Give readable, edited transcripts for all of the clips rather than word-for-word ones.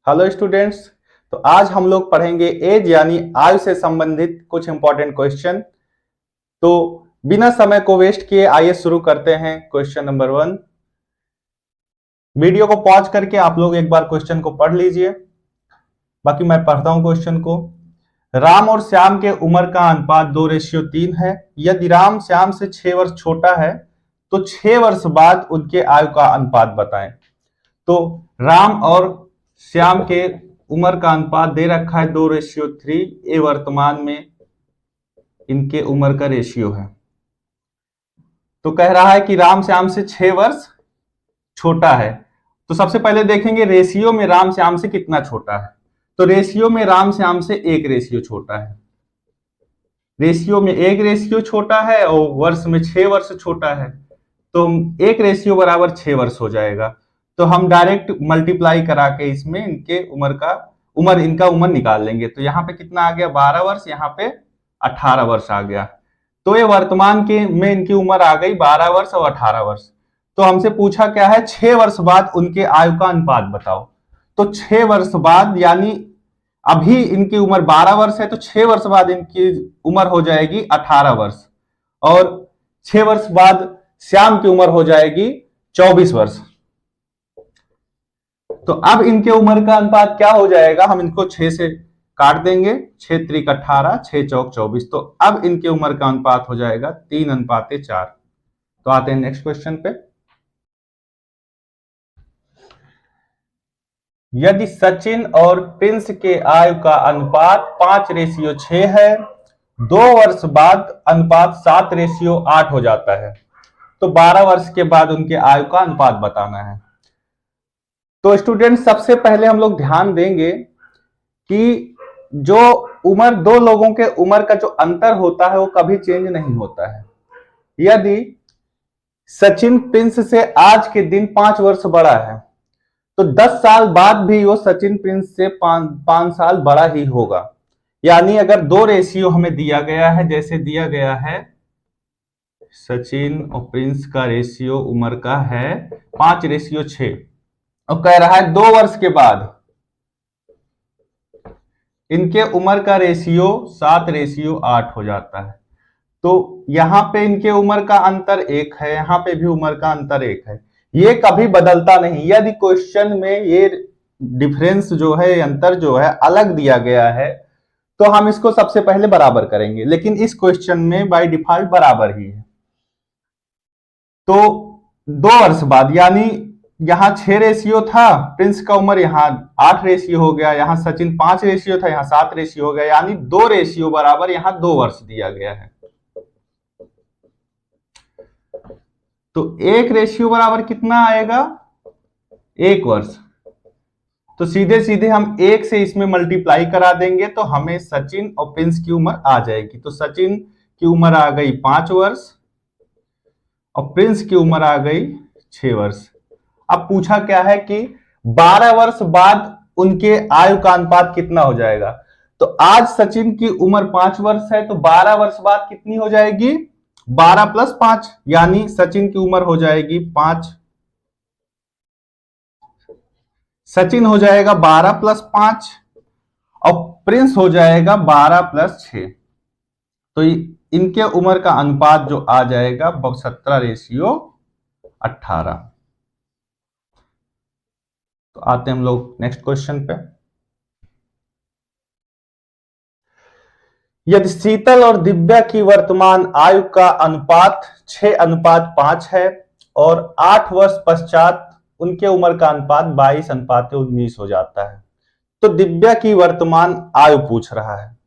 Hello students. तो आज हम लोग पढ़ेंगे एज यानी आयु से संबंधित कुछ इंपॉर्टेंट क्वेश्चन। तो बिना समय को वेस्ट किए आइए शुरू करते हैं। Question number 1। वीडियो को पॉज करके आप लोग एक बार क्वेश्चन को पढ़ लीजिए, बाकी मैं पढ़ता हूं क्वेश्चन को। राम और श्याम के उम्र का अनुपात 2:3 है। यदि राम श्याम से 6 वर्ष छोटा है तो 6 वर्ष बाद उनके आयु का अनुपात बताएं। तो राम और श्याम के उम्र का अनुपात दे रखा है 2:3। ये वर्तमान में इनके उम्र का रेशियो है। तो कह रहा है कि राम श्याम से 6 वर्ष छोटा है। तो सबसे पहले देखेंगे रेशियो में राम श्याम से कितना छोटा है। तो रेशियो में राम श्याम से 1 रेशियो छोटा है। रेशियो में 1 रेशियो छोटा है और वर्ष में 6 वर्ष छोटा है। तो 1 रेशियो बराबर 6 वर्ष हो जाएगा। तो हम डायरेक्ट मल्टीप्लाई करा के इसमें इनके इनका उम्र निकाल लेंगे। तो यहाँ पे कितना आ गया 12 वर्ष, यहाँ पे 18 वर्ष आ गया। तो ये वर्तमान के में इनकी उम्र आ गई 12 वर्ष और 18 वर्ष। तो हमसे पूछा क्या है 6 वर्ष बाद उनके आयु का अनुपात बताओ। तो 6 वर्ष बाद यानी अभी इनकी उम्र 12 वर्ष है तो 6 वर्ष बाद इनकी उम्र हो जाएगी 18 वर्ष और 6 वर्ष बाद श्याम की उम्र हो जाएगी 24 वर्ष। तो अब इनके उम्र का अनुपात क्या हो जाएगा, हम इनको 6 से काट देंगे। 6 त्रिक 18, 6 चौक 24। तो अब इनके उम्र का अनुपात हो जाएगा 3:4। तो आते हैं नेक्स्ट क्वेश्चन पे। यदि सचिन और प्रिंस के आयु का अनुपात 5:6 है, 2 वर्ष बाद अनुपात 7:8 हो जाता है। तो 12 वर्ष के बाद उनके आयु का अनुपात बताना है। तो स्टूडेंट सबसे पहले हम लोग ध्यान देंगे कि जो उम्र दो लोगों के उम्र का जो अंतर होता है वो कभी चेंज नहीं होता है। यदि सचिन प्रिंस से आज के दिन 5 वर्ष बड़ा है तो 10 साल बाद भी वो सचिन प्रिंस से 5 साल बड़ा ही होगा। यानी अगर 2 रेशियो हमें दिया गया है, जैसे दिया गया है सचिन और प्रिंस का रेशियो उम्र का है 5:6 और कह रहा है 2 वर्ष के बाद इनके उम्र का रेशियो 7:8 हो जाता है। तो यहां पे इनके उम्र का अंतर 1 है, यहां पे भी उम्र का अंतर 1 है। ये कभी बदलता नहीं। यदि क्वेश्चन में ये डिफरेंस जो है, अंतर जो है अलग दिया गया है तो हम इसको सबसे पहले बराबर करेंगे, लेकिन इस क्वेश्चन में बाय डिफॉल्ट बराबर ही है। तो 2 वर्ष बाद यानी यहां 6 रेशियो था, प्रिंस का उम्र यहां 8 रेशियो हो गया, यहां सचिन 5 रेशियो था, यहां 7 रेशियो हो गया, यानी 2 रेशियो बराबर यहां 2 वर्ष दिया गया है। तो 1 रेशियो बराबर कितना आएगा 1 वर्ष। तो सीधे सीधे हम 1 से इसमें मल्टीप्लाई करा देंगे तो हमें सचिन और प्रिंस की उम्र आ जाएगी। तो सचिन की उम्र आ गई 5 वर्ष और प्रिंस की उम्र आ गई 6 वर्ष। अब पूछा क्या है कि 12 वर्ष बाद उनके आयु का अनुपात कितना हो जाएगा। तो आज सचिन की उम्र 5 वर्ष है तो 12 वर्ष बाद कितनी हो जाएगी 12 + 5, यानी सचिन की उम्र हो जाएगी 5। सचिन हो जाएगा 12 + 5 और प्रिंस हो जाएगा 12 + 6। तो इनके उम्र का अनुपात जो आ जाएगा 17:18। तो आते हैं हम लोग नेक्स्ट क्वेश्चन पे। यदि शीतल और दिव्या की वर्तमान आयु का अनुपात 6:5 है और 8 वर्ष पश्चात उनके उम्र का अनुपात 22:19 हो जाता है, तो दिव्या की वर्तमान आयु पूछ रहा है।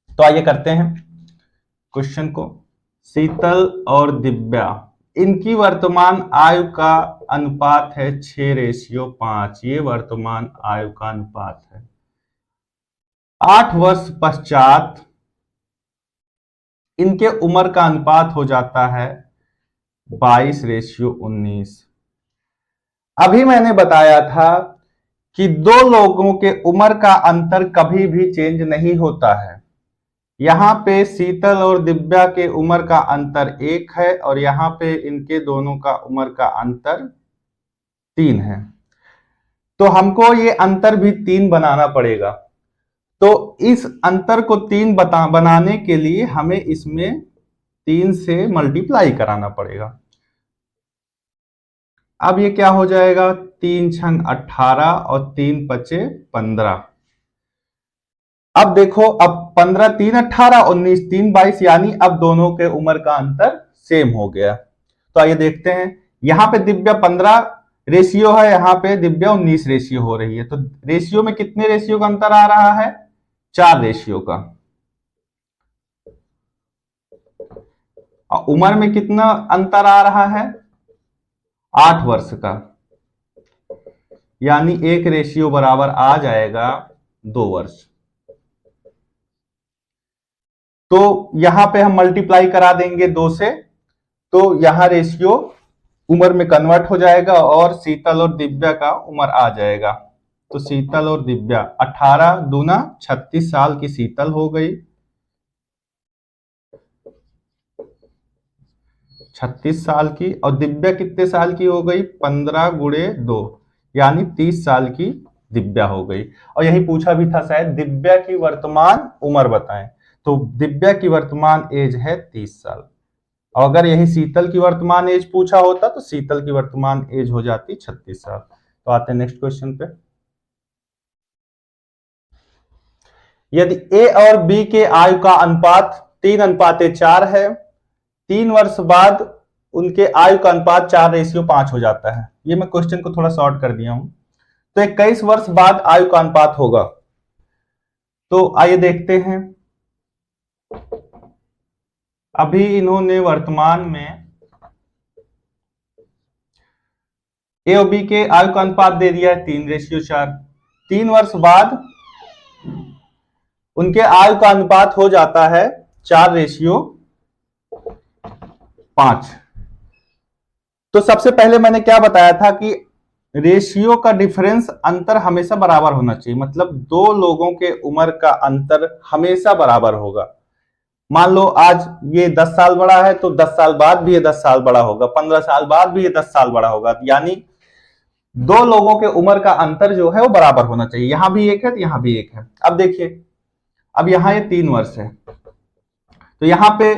तो आइए करते हैं क्वेश्चन को। शीतल और दिव्या इनकी वर्तमान आयु का अनुपात है 6:5। ये वर्तमान आयु का अनुपात है। 8 वर्ष पश्चात इनके उम्र का अनुपात हो जाता है 22:19। अभी मैंने बताया था कि 2 लोगों के उम्र का अंतर कभी भी चेंज नहीं होता है। यहां पे शीतल और दिव्या के उम्र का अंतर 1 है और यहां पे इनके दोनों का उम्र का अंतर 3 है। तो हमको ये अंतर भी 3 बनाना पड़ेगा। तो इस अंतर को 3 बनाने के लिए हमें इसमें 3 से मल्टीप्लाई कराना पड़ेगा। अब ये क्या हो जाएगा, 3 छंग 18 और 3 पचे 15। अब देखो, अब 15 3 18, 19 3 22, यानी अब दोनों के उम्र का अंतर सेम हो गया। तो आइए देखते हैं, यहां पे दिव्या 15 रेशियो है, यहां पे दिव्या 19 रेशियो हो रही है। तो रेशियो में कितने रेशियो का अंतर आ रहा है, 4 रेशियो का। और उम्र में कितना अंतर आ रहा है, 8 वर्ष का, यानी 1 रेशियो बराबर आ जाएगा 2 वर्ष। तो यहां पे हम मल्टीप्लाई करा देंगे 2 से, तो यहां रेशियो उम्र में कन्वर्ट हो जाएगा और शीतल और दिव्या का उम्र आ जाएगा। तो शीतल और दिव्या 18 दूना 36 साल की शीतल हो गई, 36 साल की, और दिव्या कितने साल की हो गई, 15 गुणे 2, यानी 30 साल की दिव्या हो गई। और यही पूछा भी था शायद, दिव्या की वर्तमान उम्र बताएं। तो दिव्या की वर्तमान एज है 30 साल। और अगर यही शीतल की वर्तमान एज पूछा होता तो शीतल की वर्तमान एज हो जाती 36 साल। तो आते हैं नेक्स्ट क्वेश्चन पे। यदि ए और बी के आयु का अनुपात 3:4 है, 3 वर्ष बाद उनके आयु का अनुपात 4:5 हो जाता है। ये मैं क्वेश्चन को थोड़ा शॉर्ट कर दिया हूं। तो 21 वर्ष बाद आयु का अनुपात होगा। तो आइए देखते हैं, अभी इन्होंने वर्तमान में ए और बी के आयु का अनुपात दे दिया है 3:4। 3 वर्ष बाद उनके आयु का अनुपात हो जाता है 4:5। तो सबसे पहले मैंने क्या बताया था कि रेशियो का डिफरेंस, अंतर हमेशा बराबर होना चाहिए, मतलब 2 लोगों के उम्र का अंतर हमेशा बराबर होगा। मान लो आज ये 10 साल बड़ा है तो 10 साल बाद भी ये 10 साल बड़ा होगा, 15 साल बाद भी ये 10 साल बड़ा होगा, यानी 2 लोगों के उम्र का अंतर जो है वो बराबर होना चाहिए। यहां भी एक है तो यहां भी एक है। अब देखिए, अब यहां ये 3 वर्ष है, तो यहां पे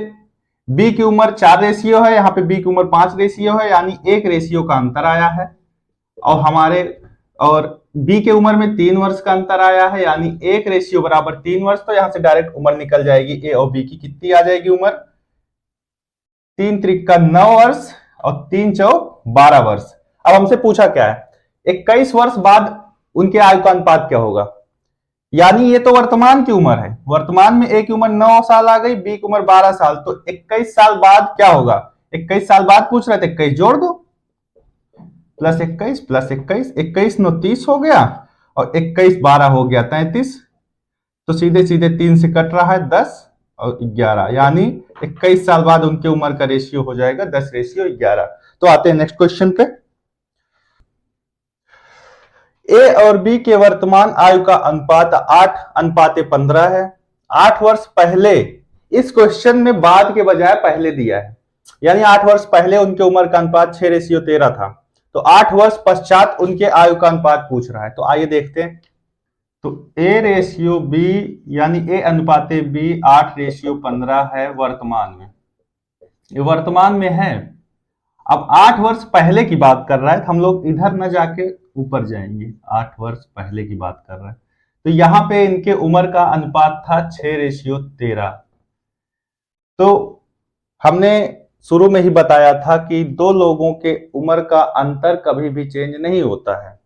बी की उम्र 4:5 है, यहां पे बी की उम्र 5:5 है, यानी 1 रेशियो का अंतर आया है। और बी के उम्र में 3 वर्ष का अंतर आया है, यानी 1 रेशियो बराबर 3 वर्ष। तो यहां से डायरेक्ट उम्र निकल जाएगी, ए और बी की कितनी आ जाएगी उम्र, 3 त्रिका 9 वर्ष और 3 चौक 12 वर्ष। अब हमसे पूछा क्या है, 21 वर्ष बाद उनके आयु का अनुपात क्या होगा, यानी ये तो वर्तमान की उम्र है, वर्तमान में ए की उम्र 9 साल आ गई, बी की उम्र 12 साल, तो 21 साल बाद क्या होगा, 21 साल बाद पूछ रहे थे, 21 जोड़ दो, प्लस 21 प्लस 21, 21 9 30 हो गया, और 21 12 हो गया 33। तो सीधे सीधे 3 से कट रहा है 10 और 11, यानी 21 साल बाद उनके उम्र का रेशियो हो जाएगा 10:11। तो आते हैं नेक्स्ट क्वेश्चन पे। ए और बी के वर्तमान आयु का अनुपात 8:15 है। 8 वर्ष पहले, इस क्वेश्चन में बाद के बजाय पहले दिया है, यानी 8 वर्ष पहले उनके उम्र का अनुपात 6:13 था, तो 8 वर्ष पश्चात उनके आयु का अनुपात पूछ रहा है। तो आइए देखते हैं, तो A/B, यानी A अनुपात B 8:15 है वर्तमान में, ये वर्तमान में है। अब 8 वर्ष पहले की बात कर रहा है, तो हम लोग इधर न जाके ऊपर जाएंगे, 8 वर्ष पहले की बात कर रहा है। तो यहां पे इनके उम्र का अनुपात था 6:13। तो हमने शुरू में ही बताया था कि 2 लोगों के उम्र का अंतर कभी भी चेंज नहीं होता है,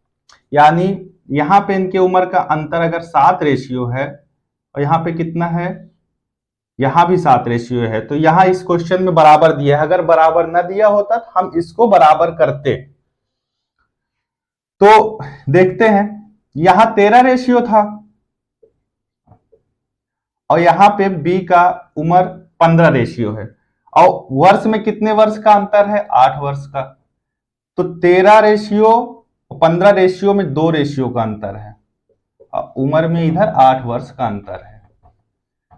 यानी यहां पे इनके उम्र का अंतर अगर 7 रेशियो है और यहां पे कितना है, यहां भी 7 रेशियो है, तो यहां इस क्वेश्चन में बराबर दिया है। अगर बराबर न दिया होता तो हम इसको बराबर करते। तो देखते हैं, यहां 13 रेशियो था और यहां पे बी का उम्र 15 रेशियो है, और वर्ष में कितने वर्ष का अंतर है, 8 वर्ष का। तो 13 रेशियो 15 रेशियो में 2 रेशियो का अंतर है, और उम्र में इधर 8 वर्ष का अंतर है,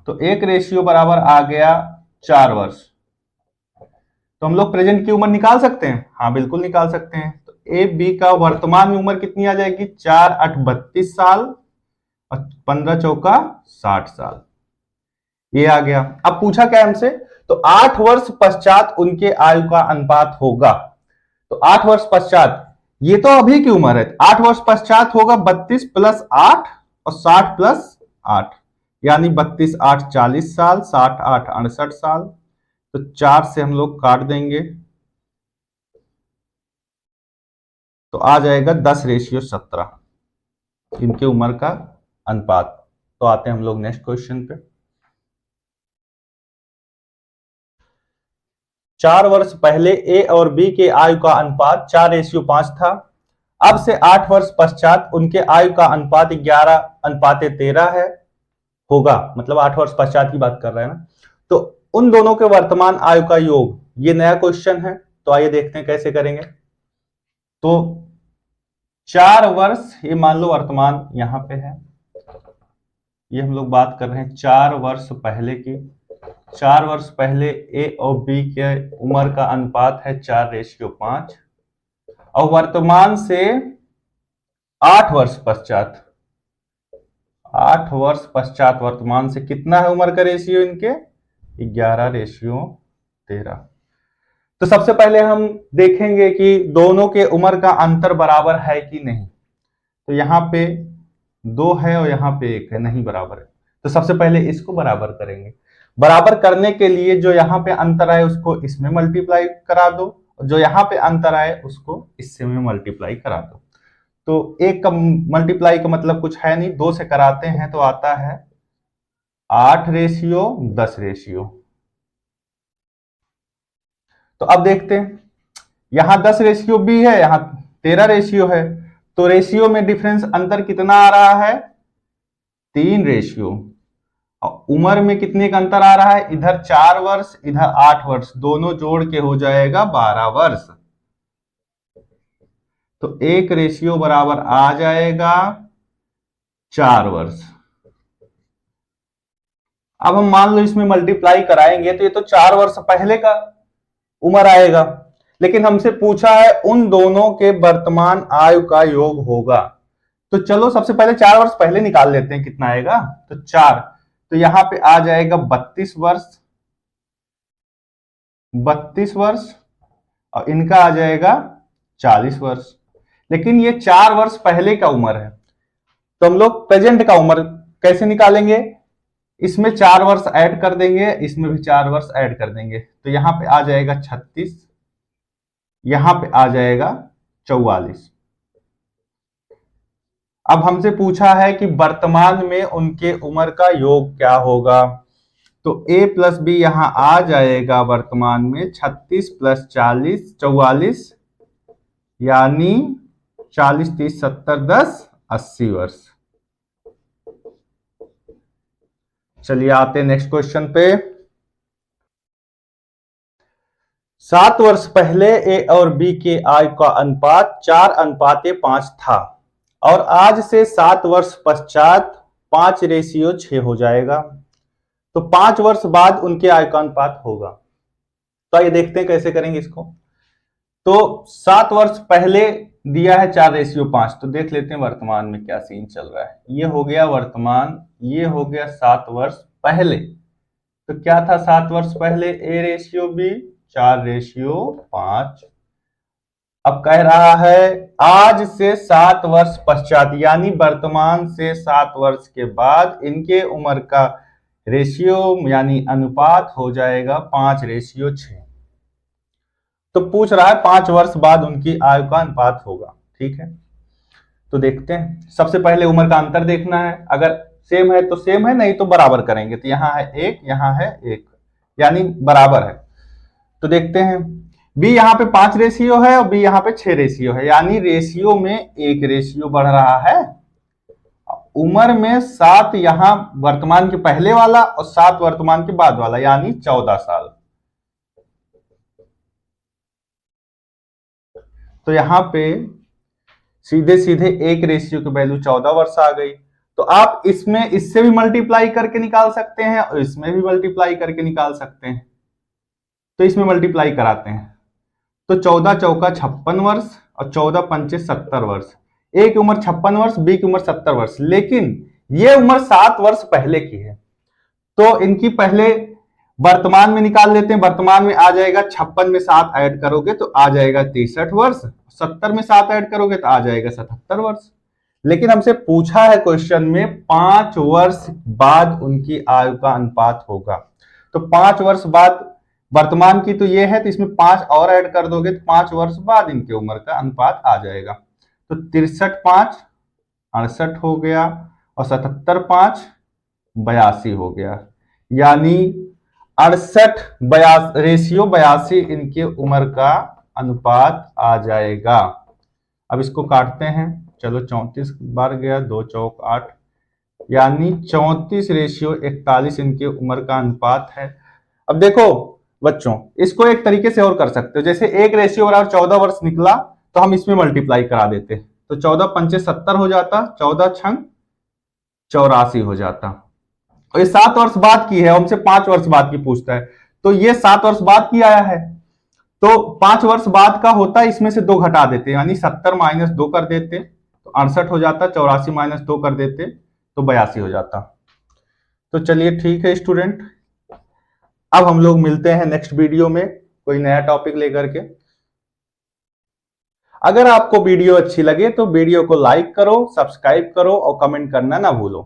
तो 1 रेशियो बराबर आ गया 4 वर्ष। तो हम लोग प्रेजेंट की उम्र निकाल सकते हैं, हाँ बिल्कुल निकाल सकते हैं। तो ए बी का वर्तमान में उम्र कितनी आ जाएगी, 4 8 32 साल और 15 चौका 60 साल। ये आ गया। अब पूछा क्या हमसे, तो 8 वर्ष पश्चात उनके आयु का अनुपात होगा। तो 8 वर्ष पश्चात, ये तो अभी की उम्र है, 8 वर्ष पश्चात होगा 32 प्लस 8 और 60 प्लस 8, यानी 32 8 40 साल, 60 8 68 साल। तो 4 से हम लोग काट देंगे तो आ जाएगा 10:17 इनके उम्र का अनुपात। तो आते हैं हम लोग नेक्स्ट क्वेश्चन पे। 4 वर्ष पहले ए और बी के आयु का अनुपात 4:5 था। अब से 8 वर्ष पश्चात उनके आयु का अनुपात 11:13 है होगा, मतलब 8 वर्ष पश्चात की बात कर रहे हैं ना। तो उन दोनों के वर्तमान आयु का योग, ये नया क्वेश्चन है। तो आइए देखते हैं कैसे करेंगे। तो 4 वर्ष, ये मान लो वर्तमान यहां पे है, ये हम लोग बात कर रहे हैं 4 वर्ष पहले की। 4 वर्ष पहले ए और बी के उम्र का अनुपात है 4:5 और वर्तमान से 8 वर्ष पश्चात, 8 वर्ष पश्चात वर्तमान से कितना है उम्र का रेशियो इनके, 11:13। तो सबसे पहले हम देखेंगे कि दोनों के उम्र का अंतर बराबर है कि नहीं। तो यहाँ पे 2 है और यहाँ पे 1 है, नहीं बराबर है। तो सबसे पहले इसको बराबर करेंगे। बराबर करने के लिए जो यहाँ पे अंतर आए उसको इसमें मल्टीप्लाई करा दो, जो यहाँ पे अंतर आए उसको इससे में मल्टीप्लाई करा दो। तो 1 का मल्टीप्लाई का मतलब कुछ है नहीं, 2 से कराते हैं तो आता है 8:10। तो अब देखते हैं, यहां 10:b है, यहां 13 है। तो रेशियो में डिफरेंस अंतर कितना आ रहा है, 3 और उम्र में कितने का अंतर आ रहा है, इधर 4 वर्ष इधर 8 वर्ष, दोनों जोड़ के हो जाएगा 12 वर्ष। तो 1 बराबर आ जाएगा 4 वर्ष। अब हम मान लो इसमें मल्टीप्लाई कराएंगे तो ये तो 4 वर्ष पहले का उम्र आएगा, लेकिन हमसे पूछा है उन दोनों के वर्तमान आयु का योग होगा। तो चलो सबसे पहले 4 वर्ष पहले निकाल लेते हैं, कितना आएगा, तो 4, तो यहां पे आ जाएगा 32 वर्ष, 32 वर्ष और इनका आ जाएगा 40 वर्ष। लेकिन ये 4 वर्ष पहले का उम्र है, तो हम लोग प्रेजेंट का उम्र कैसे निकालेंगे, इसमें 4 वर्ष ऐड कर देंगे, इसमें भी 4 वर्ष ऐड कर देंगे। तो यहां पे आ जाएगा 36, यहां पे आ जाएगा 44। अब हमसे पूछा है कि वर्तमान में उनके उम्र का योग क्या होगा। तो a प्लस बी यहां आ जाएगा वर्तमान में 36 प्लस 40 44, यानी 40 30 70 10 80 वर्ष। चलिए आते हैं नेक्स्ट क्वेश्चन पे। 7 वर्ष पहले ए और बी के आयु का अनुपात 4:5 था और आज से 7 वर्ष पश्चात 5:6 हो जाएगा। तो 5 वर्ष बाद उनके आयु का अनुपात होगा। तो आइए देखते हैं कैसे करेंगे इसको। तो 7 वर्ष पहले दिया है 4:5, तो देख लेते हैं वर्तमान में क्या सीन चल रहा है। ये हो गया वर्तमान, ये हो गया 7 वर्ष पहले। तो क्या था 7 वर्ष पहले, A:B 4:5। अब कह रहा है आज से 7 वर्ष पश्चात, यानी वर्तमान से 7 वर्ष के बाद इनके उम्र का रेशियो यानी अनुपात हो जाएगा 5:6। तो पूछ रहा है 5 वर्ष बाद उनकी आयु का अनुपात होगा, ठीक है। तो देखते हैं, सबसे पहले उम्र का अंतर देखना है, अगर सेम है तो सेम है, नहीं तो बराबर करेंगे। तो यहाँ है 1, यहाँ है 1, यानी बराबर है। तो देखते हैं, बी यहाँ पे 5 है और बी यहाँ पे 6 है, यानी रेशियो में 1 बढ़ रहा है। उम्र में 7 यहाँ वर्तमान के पहले वाला और 7 वर्तमान के बाद वाला, यानी 14 साल। तो यहाँ पे सीधे सीधे 1 की वैल्यू 14 वर्ष आ गई। तो आप इसमें इससे भी मल्टीप्लाई करके निकाल सकते हैं और इसमें भी मल्टीप्लाई करके निकाल सकते हैं। तो इसमें मल्टीप्लाई कराते हैं, तो 14 चौका 56 वर्ष और 14 पंचे 70 वर्ष। ए की उम्र 56 वर्ष, बी की उम्र 70 वर्ष, लेकिन ये उम्र 7 वर्ष पहले की है। तो इनकी पहले वर्तमान में निकाल लेते हैं। वर्तमान में आ जाएगा 56 में 7 ऐड करोगे तो आ जाएगा 63 वर्ष, 70 में 7 ऐड करोगे तो आ जाएगा 77 वर्ष। लेकिन हमसे पूछा है क्वेश्चन में 5 वर्ष बाद उनकी आयु का अनुपात होगा। तो 5 वर्ष बाद वर्तमान की तो ये है, तो इसमें 5 और ऐड कर दोगे तो 5 वर्ष बाद इनकी उम्र का अनुपात आ जाएगा। तो 63 5 68 हो गया और 77 5 82 हो गया, यानी 68 रेशियो 82 इनकी उम्र का अनुपात आ जाएगा। अब इसको काटते हैं, चलो 34 बार गया, 2 चौक 8, यानी 34 रेशियो 41 इनकी उम्र का अनुपात है। अब देखो बच्चों, इसको एक तरीके से और कर सकते हो, जैसे 1 रेशियो बराबर 14 वर्ष निकला तो हम इसमें मल्टीप्लाई करा देते, तो 14 पंचे 70 हो जाता, 14 छंग 84 हो जाता। और ये 7 वर्ष बाद की है, हमसे 5 वर्ष बाद की पूछता है, तो ये 7 वर्ष बाद की आया है, तो 5 वर्ष बाद का होता, इसमें से 2 घटा देते, यानी 70 माइनस 2 कर देते तो 68 हो जाता, 84 माइनस 2 कर देते तो 82 हो जाता। तो चलिए ठीक है स्टूडेंट, अब हम लोग मिलते हैं नेक्स्ट वीडियो में कोई नया टॉपिक लेकर के। अगर आपको वीडियो अच्छी लगे तो वीडियो को लाइक करो, सब्सक्राइब करो और कमेंट करना ना भूलो।